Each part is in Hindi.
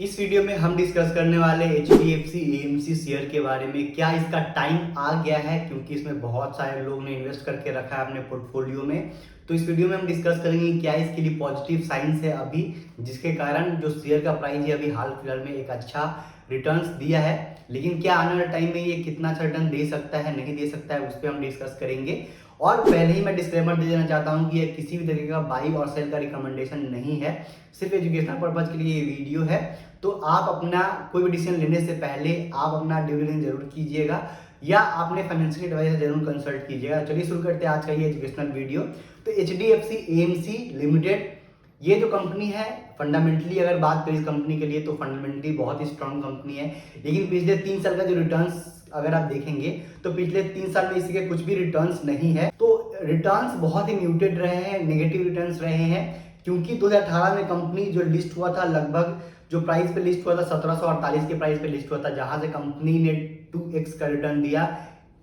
इस वीडियो में हम डिस्कस करने वाले HDFC AMC शेयर के बारे में। क्या इसका टाइम आ गया है, क्योंकि इसमें बहुत सारे लोग ने इन्वेस्ट करके रखा है अपने पोर्टफोलियो में। तो इस वीडियो में हम डिस्कस करेंगे क्या इसके लिए पॉजिटिव साइंस है अभी, जिसके कारण जो शेयर का प्राइस है अभी हाल फिलहाल में एक अच्छा रिटर्न्स दिया है। लेकिन क्या आने वाले टाइम में ये कितना अच्छा रिटर्न दे सकता है, नहीं दे सकता है, उस पर हम डिस्कस करेंगे। और पहले ही मैं डिस्क्लेमर दे देना चाहता हूँ कि ये किसी भी तरीके का बाई और सेल का रिकमेंडेशन नहीं है, सिर्फ एजुकेशनल पर्पज के लिए ये वीडियो है। तो आप अपना कोई भी डिसीजन लेने से पहले आप अपना ड्यू डिलिजेंस जरूर कीजिएगा या आपने फाइनेंशियल एडवाइजर जरूर कंसल्ट कीजिएगा। चलिए शुरू करते हैं आज का ये एजुकेशनल वीडियो। तो HDFC AMC लिमिटेड ये जो कंपनी है, फंडामेंटली अगर बात करें इस कंपनी के लिए तो फंडामेंटली बहुत ही स्ट्रांग कंपनी है। लेकिन पिछले 3 साल का जो रिटर्न्स अगर आप देखेंगे तो पिछले 3 साल में इसके कुछ भी रिटर्न्स नहीं है। तो रिटर्न्स बहुत ही म्यूटेड रहे हैं, नेगेटिव रिटर्न्स रहे हैं। क्योंकि 2018 में कंपनी जो लिस्ट हुआ था, लगभग जो प्राइस पे लिस्ट हुआ था 1748 के प्राइस पे लिस्ट हुआ था, जहां से कंपनी ने 2x का रिटर्न दिया।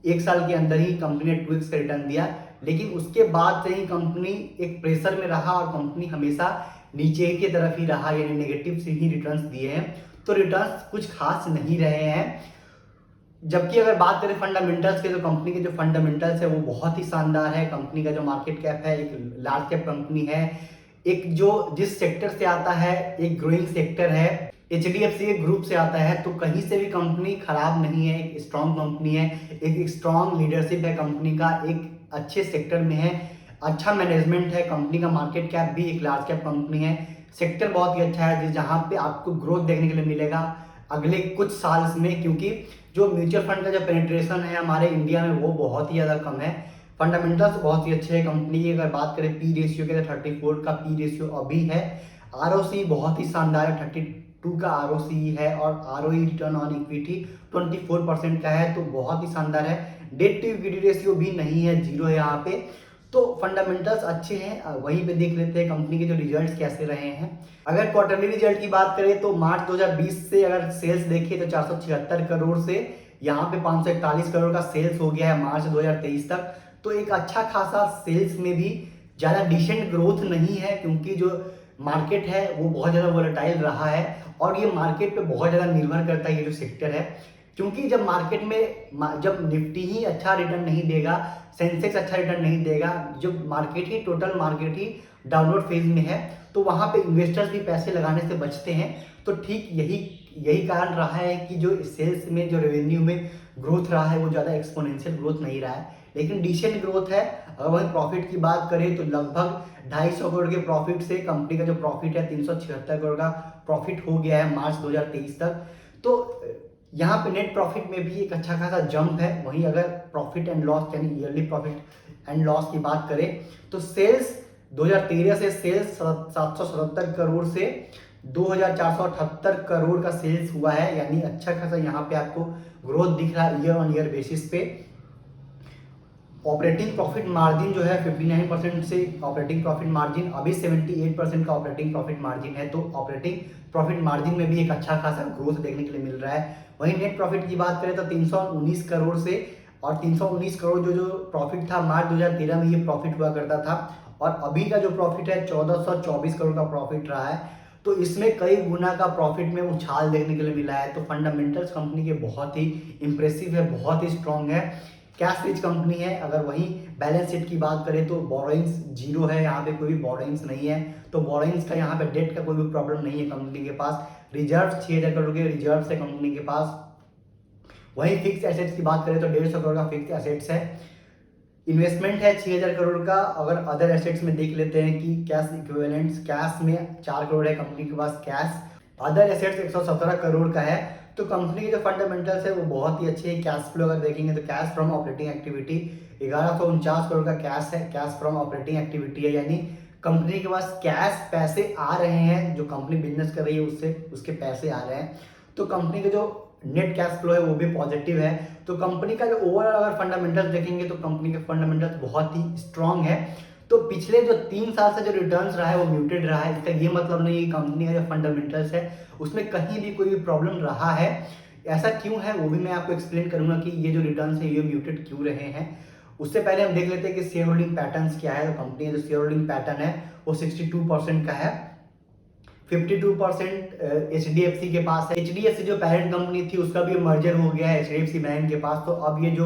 एक साल के अंदर ही कंपनी ने 2x का रिटर्न दिया। लेकिन उसके बाद से ही कंपनी एक प्रेशर में रहा और कंपनी हमेशा नीचे की तरफ ही रहा, यानी नेगेटिव से ही रिटर्न्स दिए हैं। तो रिटर्न्स कुछ खास नहीं रहे हैं। जबकि अगर बात करें फंडामेंटल्स के, तो कंपनी के जो फंडामेंटल्स है वो बहुत ही शानदार है। कंपनी का जो मार्केट कैप है, एक लार्ज कैप कंपनी है, एक जो जिस सेक्टर से आता है एक ग्रोइंग सेक्टर है, HDFC ग्रुप से आता है। तो कहीं से भी कंपनी खराब नहीं है, एक स्ट्रांग कंपनी है, एक स्ट्रांग लीडरशिप है कंपनी का, एक अच्छे सेक्टर में है, अच्छा मैनेजमेंट है। कंपनी का मार्केट कैप भी एक लार्ज कैप कंपनी है, सेक्टर बहुत ही अच्छा है जहाँ पे आपको ग्रोथ देखने के लिए मिलेगा अगले कुछ साल में। क्योंकि जो म्यूचुअल फंड का जो पेनिट्रेशन है हमारे इंडिया में वो बहुत ही ज़्यादा कम है। फंडामेंटल्स बहुत ही अच्छे हैं कंपनी की। अगर बात करें पी रेशियो के, तो 34 का पी रेशियो अभी है। ROC बहुत ही शानदार है, 32 का ROC है, और ROE रिटर्न ऑन इक्विटी 24% का है, तो बहुत ही शानदार है। डेट टू इक्विटी रेशियो भी नहीं है, जीरो है यहाँ पे। तो फंडामेंटल्स अच्छे हैं। वहीं पे देख लेते हैं कंपनी के जो रिजल्ट्स कैसे रहे हैं। अगर क्वार्टरली रिजल्ट की बात करें तो मार्च 2020 से अगर सेल्स देखें तो 476 करोड़ से यहाँ पे 541 करोड़ का सेल्स हो गया है मार्च 2023 तक। तो एक अच्छा खासा सेल्स में भी ज़्यादा डिसेंट ग्रोथ नहीं है, क्योंकि जो मार्केट है वो बहुत ज़्यादा वोलेटाइल रहा है। और ये मार्केट पे बहुत ज़्यादा निर्भर करता है ये जो सेक्टर है। क्योंकि जब मार्केट में जब निफ्टी ही अच्छा रिटर्न नहीं देगा, सेंसेक्स अच्छा रिटर्न नहीं देगा, जब मार्केट ही टोटल मार्केट ही डाउनवर्ड फेज में है, तो वहां पे इन्वेस्टर्स भी पैसे लगाने से बचते हैं। तो ठीक यही यही कारण रहा है कि जो सेल्स में जो रेवेन्यू में ग्रोथ रहा है वो ज़्यादा एक्सपोनेंशियल ग्रोथ नहीं रहा है, लेकिन डिसेंट ग्रोथ है। अगर वहीं प्रॉफिट की बात करें तो लगभग 250 करोड़ के प्रॉफिट से कंपनी का जो प्रॉफिट है 376 करोड़ का प्रॉफिट हो गया है मार्च 2023 तक। तो यहाँ पे नेट प्रॉफिट में भी एक अच्छा खासा जंप है। वहीं अगर प्रॉफिट एंड लॉस यानी ईयरली प्रॉफिट एंड लॉस की बात करें तो सेल्स 2013 से सेल्स 777 करोड़ से 2478 करोड़ का सेल्स हुआ है, यानी अच्छा खासा यहाँ पे आपको ग्रोथ दिख रहा है ईयर ऑन ईयर बेसिस पे। ऑपरेटिंग प्रॉफिट मार्जिन जो है 59% से ऑपरेटिंग प्रॉफिट मार्जिन अभी 78% का ऑपरेटिंग प्रॉफिट मार्जिन है। तो ऑपरेटिंग प्रॉफिट मार्जिन में भी एक अच्छा खासा ग्रोथ देखने के लिए मिल रहा है। वहीं नेट प्रॉफिट की बात करें तो 319 करोड़ से, और 319 करोड़ जो प्रॉफिट था मार्च 2013 में ये प्रॉफिट हुआ करता था, और अभी का जो प्रॉफिट है 1424 करोड़ का प्रॉफिट रहा है। तो इसमें कई गुना का प्रॉफिट में उछाल देखने के लिए मिला है। तो फंडामेंटल्स कंपनी के बहुत ही इंप्रेसिव है, बहुत ही स्ट्रांग है, कैश रिच कंपनी है। अगर वहीं बैलेंस शीट की बात करें तो बोरोइंग्स जीरो है, यहाँ पे कोई भी बोरोइंग्स नहीं है। तो बोरोइंग्स का यहाँ पे डेट का कोई भी प्रॉब्लम नहीं है कंपनी के पास। रिजर्व 6000 करोड़ के रिजर्व है कंपनी के पास। वहीं फिक्स एसेट्स की बात करें तो 150 करोड़ का फिक्स एसेट्स है। इन्वेस्टमेंट है 6000 करोड़ का। अगर अदर एसेट्स में देख लेते हैं कि कैश इक्विवेलेंट्स, कैश में 4 करोड़ है कंपनी के पास कैश। अदर एसेट्स 117 करोड़ का है। तो कंपनी के जो फंडामेंटल्स है वो बहुत ही अच्छे हैं। कैश फ्लो अगर देखेंगे तो cash from operating activity 1149 crore का कैश है, कैश फ्रॉम ऑपरेटिंग एक्टिविटी है, यानी कंपनी के पास कैश पैसे आ रहे हैं, जो कंपनी बिजनेस कर रही है उससे उसके पैसे आ रहे हैं। तो कंपनी के जो नेट कैश फ्लो है वो भी पॉजिटिव है। तो कंपनी का जो ओवरऑल अगर फंडामेंटल्स देखेंगे तो कंपनी के फंडामेंटल्स बहुत ही स्ट्रांग है। तो पिछले जो 3 साल से जो रिटर्न्स रहा है वो म्यूटेड रहा है। इसका ये मतलब नहीं है कि कंपनी का जो फंडामेंटल्स है उसमें कहीं भी कोई भी प्रॉब्लम रहा है। ऐसा क्यों है वो भी मैं आपको एक्सप्लेन करूंगा कि ये जो रिटर्न्स है ये म्यूटेड क्यों रहे हैं। उससे पहले हम देख लेते हैं कि शेयर होल्डिंग पैटर्न क्या है। तो कंपनी का जो शेयर होल्डिंग पैटर्न है वो 62% का है। 52% HDFC के पास है। HDFC जो पेरेंट कंपनी थी उसका भी मर्जर हो गया है HDFC बैंक के पास, तो अब ये जो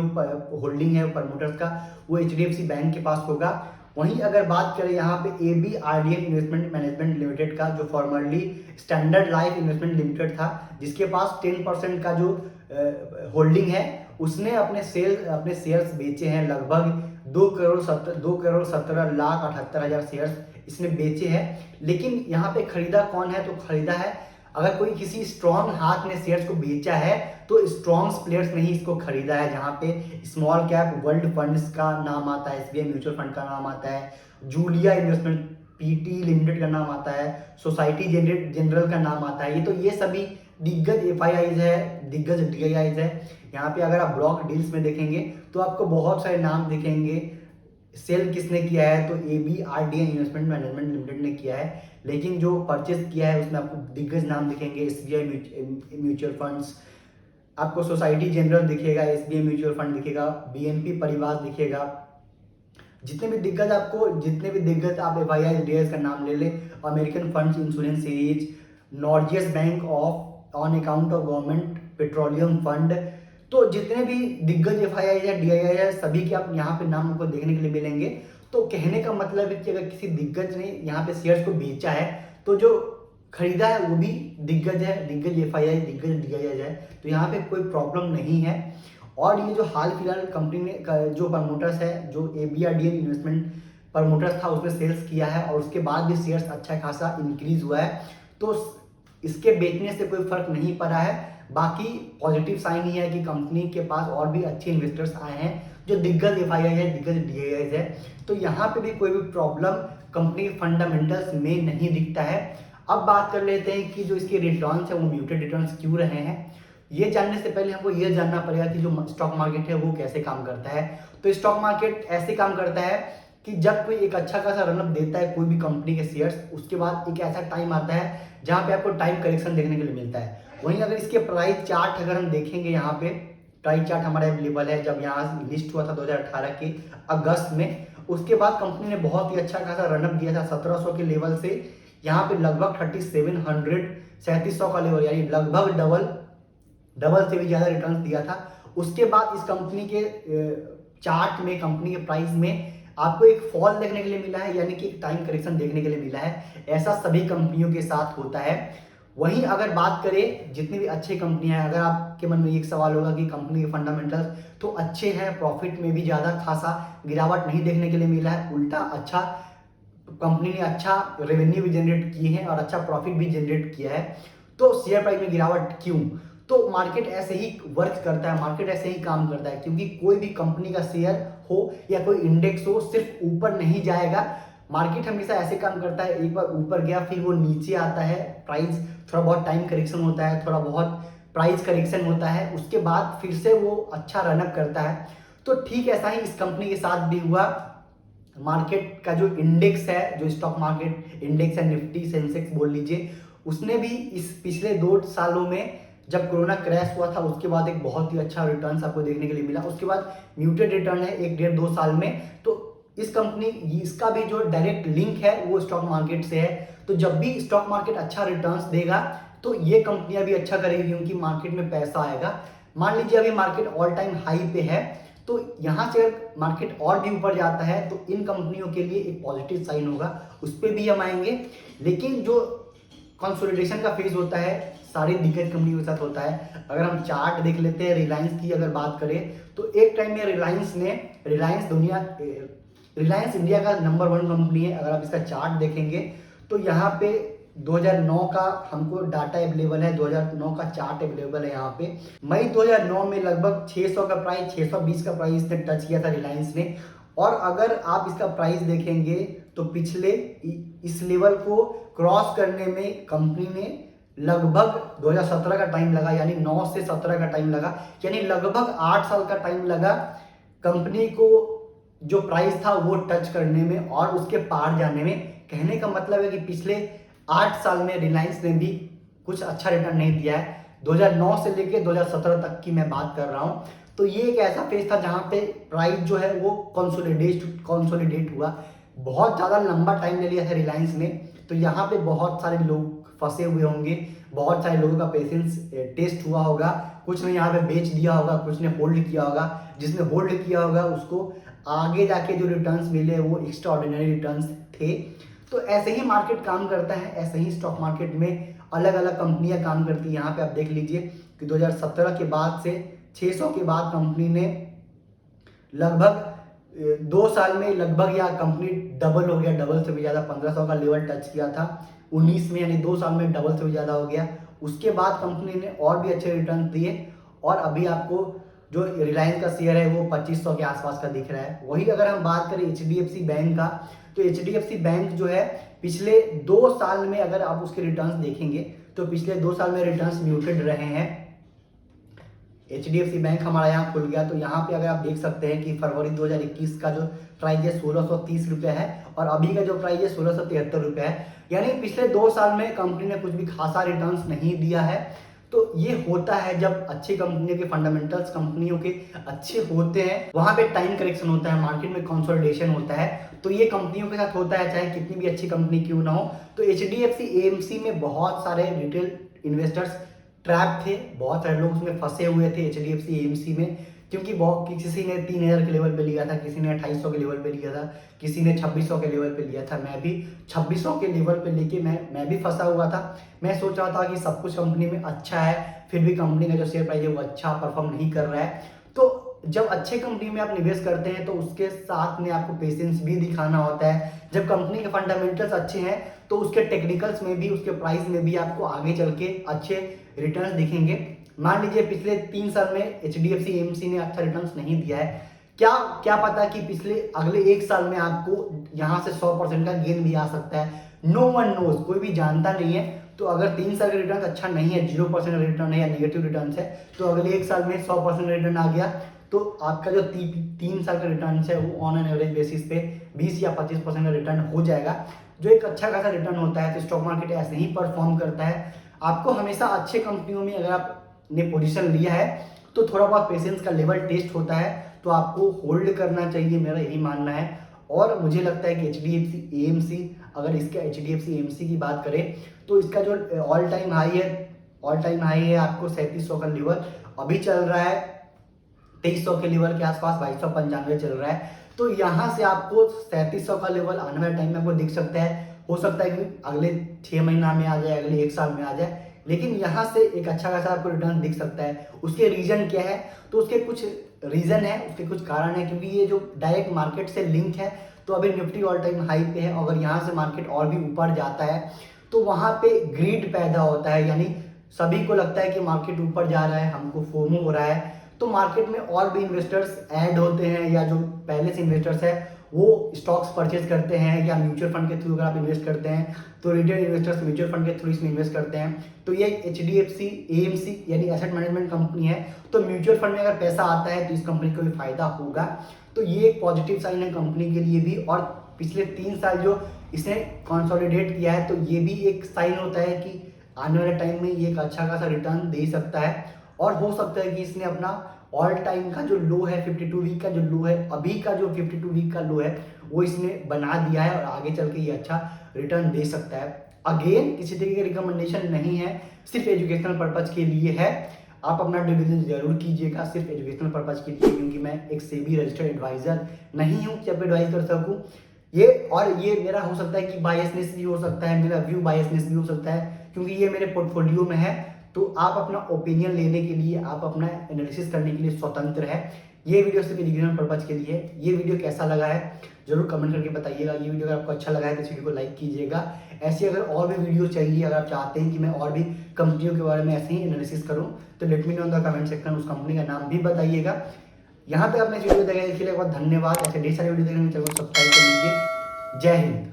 होल्डिंग है प्रमोटर्स का वो HDFC बैंक के पास होगा। वहीं अगर बात करें यहाँ पे ABRDL इन्वेस्टमेंट मैनेजमेंट लिमिटेड का, जो formerly standard life investment limited था, जिसके पास 10% का जो होल्डिंग है, उसने अपने शेयर्स बेचे हैं लगभग 2,17,78,000 शेयर्स इसने बेचे हैं। लेकिन यहाँ पे खरीदा कौन है, तो खरीदा है, अगर कोई किसी स्ट्रॉन्ग हाथ ने शेयर्स को बेचा है तो स्ट्रॉन्ग प्लेयर्स ने ही इसको खरीदा है, जहाँ पे स्मॉल कैप वर्ल्ड फंड्स का नाम आता है, SBI म्यूचुअल फंड का नाम आता है, जूलिया इन्वेस्टमेंट PT लिमिटेड का नाम आता है, सोसाइटी जनरल का नाम आता है। ये सभी दिग्गज FIIs है, दिग्गज DIIs है। यहाँ पे अगर आप ब्लॉक डील्स में देखेंगे तो आपको बहुत सारे नाम दिखेंगे। सेल किसने किया है, तो ABRDL इन्वेस्टमेंट मैनेजमेंट लिमिटेड ने किया है, लेकिन जो परचेज किया है उसमें आपको दिग्गज नाम दिखेंगे, SBI म्यूचुअल फंड्स, आपको सोसाइटी जनरल दिखेगा, SBI म्यूचुअल फंड दिखेगा, BNP परिवार दिखेगा। जितने भी दिग्गज आप FIIs DIIs का नाम ले ले, American funds insurance series, Norges bank of on account of government petroleum fund, तो जितने भी दिग्गज FIIs है DIIs है, सभी के आप यहाँ पे नाम आपको देखने के लिए मिलेंगे। तो कहने का मतलब है कि अगर किसी दिग्गज ने यहाँ पे शेयर्स को बेचा है तो जो खरीदा है वो भी दिग्गज है, दिग्गज FII, दिग्गज DIIs है, तो यहाँ पे कोई प्रॉब्लम नहीं है। और ये जो हाल फिलहाल कंपनी ने जो प्रमोटर्स है, जो ABRDL इन्वेस्टमेंट प्रमोटर्स था, उसने सेल्स किया है और उसके बाद भी शेयर्स अच्छा खासा इंक्रीज हुआ है, तो इसके बेचने से कोई फर्क नहीं पड़ा है। बाकी पॉजिटिव साइन ही है कि कंपनी के पास और भी अच्छे इन्वेस्टर्स आए हैं जो दिग्गज FII है, दिग्गज DIIs है, तो यहाँ पे भी कोई भी प्रॉब्लम कंपनी के फंडामेंटल्स में नहीं दिखता है। अब बात कर लेते हैं कि जो इसके रिटर्न्स है वो म्यूटेड रिटर्न्स क्यों रहे हैं। ये जानने से पहले हमको ये जानना पड़ेगा कि जो स्टॉक मार्केट है वो कैसे काम करता है। तो स्टॉक मार्केट ऐसे काम करता है कि जब कोई एक अच्छा खासा रनअप देता है कोई भी कंपनी के शेयर्स, उसके बाद एक ऐसा टाइम आता है जहाँ पे आपको टाइम करेक्शन देखने के लिए मिलता है। वहीं अगर इसके प्राइस चार्ट अगर हम देखेंगे, यहाँ पे प्राइस चार्ट हमारा अवेलेबल है, जब यहाँ लिस्ट हुआ था 2018 के अगस्त में, उसके बाद कंपनी ने बहुत ही अच्छा खासा रनअप दिया था 1700 के लेवल से यहाँ पे लगभग 3700 का लेवल, यानी लगभग डबल से भी ज़्यादा रिटर्न दिया था। उसके बाद इस कंपनी के चार्ट में, कंपनी के प्राइस में आपको एक फॉल देखने के लिए मिला है, यानी कि एक टाइम करेक्शन देखने के लिए मिला है। ऐसा सभी कंपनियों के साथ होता है। वहीं अगर बात करें जितनी भी अच्छी कंपनियां हैं, अगर आपके मन में एक सवाल होगा कि कंपनी के फंडामेंटल्स तो अच्छे हैं, प्रॉफिट में भी ज़्यादा खासा गिरावट नहीं देखने के लिए मिला है, उल्टा अच्छा कंपनी ने अच्छा रेवेन्यू भी जनरेट किए हैं और अच्छा प्रॉफिट भी जनरेट किया है, तो शेयर प्राइस में गिरावट क्यों? तो मार्केट ऐसे ही वर्क करता है, मार्केट ऐसे ही काम करता है, क्योंकि कोई भी कंपनी का शेयर हो या कोई इंडेक्स हो सिर्फ ऊपर नहीं जाएगा। मार्केट हमेशा ऐसे काम करता है, एक बार ऊपर गया फिर वो नीचे आता है, प्राइस थोड़ा बहुत टाइम करेक्शन होता है, थोड़ा बहुत प्राइस करेक्शन होता है, उसके बाद फिर से वो अच्छा रनअप करता है। तो ठीक ऐसा ही इस कंपनी के साथ भी हुआ। मार्केट का जो इंडेक्स है, जो स्टॉक मार्केट इंडेक्स है, निफ्टी सेंसेक्स बोल लीजिए, उसने भी इस पिछले 2 सालों में जब कोरोना क्रैश हुआ था उसके बाद एक बहुत ही अच्छा रिटर्न आपको देखने के लिए मिला। उसके बाद म्यूटेड रिटर्न है 1-1.5-2 साल में। तो इस कंपनी, इसका भी जो डायरेक्ट लिंक है वो स्टॉक मार्केट से है। तो जब भी स्टॉक मार्केट अच्छा रिटर्न्स देगा तो ये कंपनियां भी अच्छा करेगी, क्योंकि मार्केट में पैसा आएगा। मान लीजिए अभी मार्केट ऑल टाइम हाई पे है, तो यहाँ से अगर मार्केट और भी ऊपर जाता है तो इन कंपनियों के लिए एक पॉजिटिव साइन होगा, उस पर भी हम आएंगे। लेकिन जो कंसोलिडेशन का फेज होता है सारी दिग्गज कंपनियों के साथ होता है। अगर हम चार्ट देख लेते हैं, रिलायंस की अगर बात करें तो एक टाइम में रिलायंस इंडिया का नंबर 1 कंपनी है। अगर आप इसका चार्ट देखेंगे तो यहाँ पे 2009 का हमको डाटा अवेलेबल है, 2009 का चार्ट अवेलेबल है यहाँ पे। मई 2009 में लगभग 600 का प्राइस, 620 का प्राइस ने टच किया था रिलायंस ने। और अगर आप इसका प्राइस देखेंगे तो पिछले इस लेवल को क्रॉस करने में कंपनी ने लगभग 2017 का टाइम लगा, यानी 9 से 17 का टाइम लगा, यानी लगभग 8 साल का टाइम लगा कंपनी को जो प्राइस था वो टच करने में और उसके पार जाने में। कहने का मतलब है कि पिछले 8 साल में रिलायंस ने भी कुछ अच्छा रिटर्न नहीं दिया है। 2009 से लेकर 2017 तक की मैं बात कर रहा हूँ। तो ये एक ऐसा फेज था जहाँ पे प्राइस जो है वो कंसोलिडेट हुआ। बहुत ज़्यादा लंबा टाइम ले लिया था रिलायंस ने, तो यहाँ पे बहुत सारे लोग फंसे हुए होंगे, बहुत सारे लोगों का पेशेंस टेस्ट हुआ होगा, कुछ ने यहाँ पे बेच दिया होगा, कुछ ने होल्ड किया होगा। जिसने होल्ड किया होगा उसको आगे जाके जो रिटर्न्स मिले वो एक्स्ट्रा ऑर्डिनरी रिटर्न्स थे। तो ऐसे ही मार्केट काम करता है, ऐसे ही स्टॉक मार्केट में अलग अलग कंपनियां काम करती हैं। यहाँ पे आप देख लीजिए कि 2017 के बाद से 600 के बाद कंपनी ने लगभग 2 साल में लगभग या कंपनी डबल हो गया, डबल से भी ज़्यादा 1500 का लेवल टच किया था 19 में, यानी 2 साल में डबल से भी ज़्यादा हो गया। उसके बाद कंपनी ने और भी अच्छे रिटर्न दिए और अभी आपको जो रिलायंस का शेयर है वो 2500 के आसपास का दिख रहा है। वही अगर हम बात करें HDFC बैंक का, तो HDFC बैंक जो है पिछले 2 साल में अगर आप उसके रिटर्न्स देखेंगे तो पिछले 2 साल में रिटर्न्स म्यूटेड रहे हैं। HDFC बैंक हमारा यहाँ खुल गया तो यहाँ पे अगर आप देख सकते हैं कि फरवरी 2021 का जो प्राइस है 1630 रुपये है और अभी का जो प्राइस है 1673 रुपये है। यानी पिछले 2 साल में कंपनी ने कुछ भी खासा रिटर्न्स नहीं दिया है। तो ये होता है जब अच्छी कंपनियों के फंडामेंटल्स कंपनियों के अच्छे होते हैं, वहां पे टाइम करेक्शन होता है, मार्केट में कंसोलिडेशन होता है। तो ये कंपनियों के साथ होता है, चाहे कितनी भी अच्छी कंपनी क्यों ना हो। तो HDFC AMC में बहुत सारे रिटेल इन्वेस्टर्स ट्रैप थे, बहुत सारे लोग उसमें फंसे हुए थे HDFC AMC में, क्योंकि बहुत किसी ने 3000 के लेवल पे लिया था, किसी ने 2800 के लेवल पे लिया था, किसी ने 2600 के लेवल पे लिया था। मैं भी 2600 के लेवल पे लेके मैं भी फंसा हुआ था। मैं सोच रहा था कि सब कुछ कंपनी में अच्छा है, फिर भी कंपनी का जो शेयर प्राइस है वो अच्छा परफॉर्म नहीं कर रहा है। तो जब अच्छे कंपनी में आप निवेश करते हैं तो उसके साथ में आपको पेशेंस भी दिखाना होता है। जब कंपनी के फंडामेंटल्स अच्छे हैं तो उसके टेक्निकल्स में भी, उसके प्राइस में भी आपको आगे चल के अच्छे रिटर्न्स दिखेंगे। मान लीजिए पिछले 3 साल में HDFC AMC ने अच्छा रिटर्न्स नहीं दिया है, क्या पता कि पिछले अगले 1 साल में आपको यहाँ से 100% का गेन भी आ सकता है। नो वन नोज, कोई भी जानता नहीं है। तो अगर 3 साल का रिटर्न अच्छा नहीं है, 0% रिटर्न है या नेगेटिव रिटर्न है, तो अगले 1 साल में 100% रिटर्न आ गया तो आपका जो 3 साल का रिटर्न है वो ऑन एन एवरेज बेसिस पे 20 या 25% का रिटर्न हो जाएगा, जो एक अच्छा खासा रिटर्न होता है। तो स्टॉक मार्केट ऐसे ही परफॉर्म करता है। आपको हमेशा अच्छे कंपनियों में अगर आपने पोजीशन लिया है तो थोड़ा बहुत पेशेंस का लेवल टेस्ट होता है, तो आपको होल्ड करना चाहिए, मेरा यही मानना है। और मुझे लगता है कि HDFC AMC, अगर इसके HDFC AMC की बात करें तो इसका जो ऑल टाइम हाई है आपको 3700 का लेवल अभी चल रहा है, 2300 के लेवल के आसपास 2295 चल रहा है। तो यहाँ से आपको 3700 का लेवल आने वाले टाइम में आपको दिख सकता है। हो सकता है कि अगले 6 महीना में आ जाए, अगले 1 साल में आ जाए, लेकिन यहाँ से एक अच्छा खासा आपको रिटर्न दिख सकता है। उसके रीजन क्या है? तो उसके कुछ रीजन है, उसके कुछ कारण है, क्योंकि ये जो डायरेक्ट मार्केट से लिंक है। तो अभी निफ्टी ऑल टाइम हाई पे है, अगर यहाँ से मार्केट और भी ऊपर जाता है तो वहाँ पे ग्रीड पैदा होता है, यानी सभी को लगता है कि मार्केट ऊपर जा रहा है, हमको फोमो हो रहा है, तो मार्केट में और भी इन्वेस्टर्स ऐड होते हैं, या जो पहले से इन्वेस्टर्स है वो स्टॉक्स परचेज करते हैं, या म्यूचुअल फंड के थ्रू अगर आप इन्वेस्ट करते हैं तो रिटेल इन्वेस्टर्स म्यूचुअल फंड के थ्रू इसमें इन्वेस्ट करते हैं। तो ये HDFC AMC यानी एसेट मैनेजमेंट कंपनी है, तो म्यूचुअल फंड में अगर पैसा आता है तो इस कंपनी को भी फायदा होगा। तो ये एक पॉजिटिव साइन है कंपनी के लिए भी। और पिछले 3 साल जो इसने कंसोलिडेट किया है तो ये भी एक साइन होता है कि आने वाले टाइम में ये एक अच्छा खासा रिटर्न दे सकता है। और हो सकता है कि इसने अपना ऑल टाइम का जो लो है, 52 वीक का जो लो है, अभी का जो 52 वीक का लो है वो इसने बना दिया है और आगे चल के ये अच्छा रिटर्न दे सकता है। अगेन किसी तरीके की रिकमेंडेशन नहीं है, सिर्फ एजुकेशनल पर्पज के लिए है। आप अपना ड्यू डिलिजेंस जरूर कीजिएगा, सिर्फ एजुकेशनल पर्पज के लिए, क्योंकि मैं एक सेबी रजिस्टर्ड एडवाइजर नहीं हूँ कि आपको एडवाइस कर सकूँ। ये मेरा हो सकता है कि बायसनेस भी हो सकता है, मेरा व्यू बायसनेस भी हो सकता है, क्योंकि ये मेरे पोर्टफोलियो में है। तो आप अपना ओपिनियन लेने के लिए, आप अपना एनालिसिस करने के लिए स्वतंत्र है। ये वीडियो सिर्फ एजुकेशनल पर्पज के लिए है। ये वीडियो कैसा लगा है जरूर कमेंट करके बताइएगा। ये वीडियो अगर आपको अच्छा लगा है तो इस वीडियो को लाइक कीजिएगा। ऐसी अगर और भी वीडियो चाहिए, अगर आप चाहते हैं कि मैं और भी कंपनियों के बारे में ऐसे ही एनालिसिस करूँ तो let me know in the comment section, उस कंपनी का नाम भी बताइएगा। यहाँ पे आपने इस वीडियो देखने के लिए बहुत धन्यवाद। ऐसे ढेर सारे वीडियो देखने के लिए चैनल को सब्सक्राइब कर लीजिए। जय हिंद।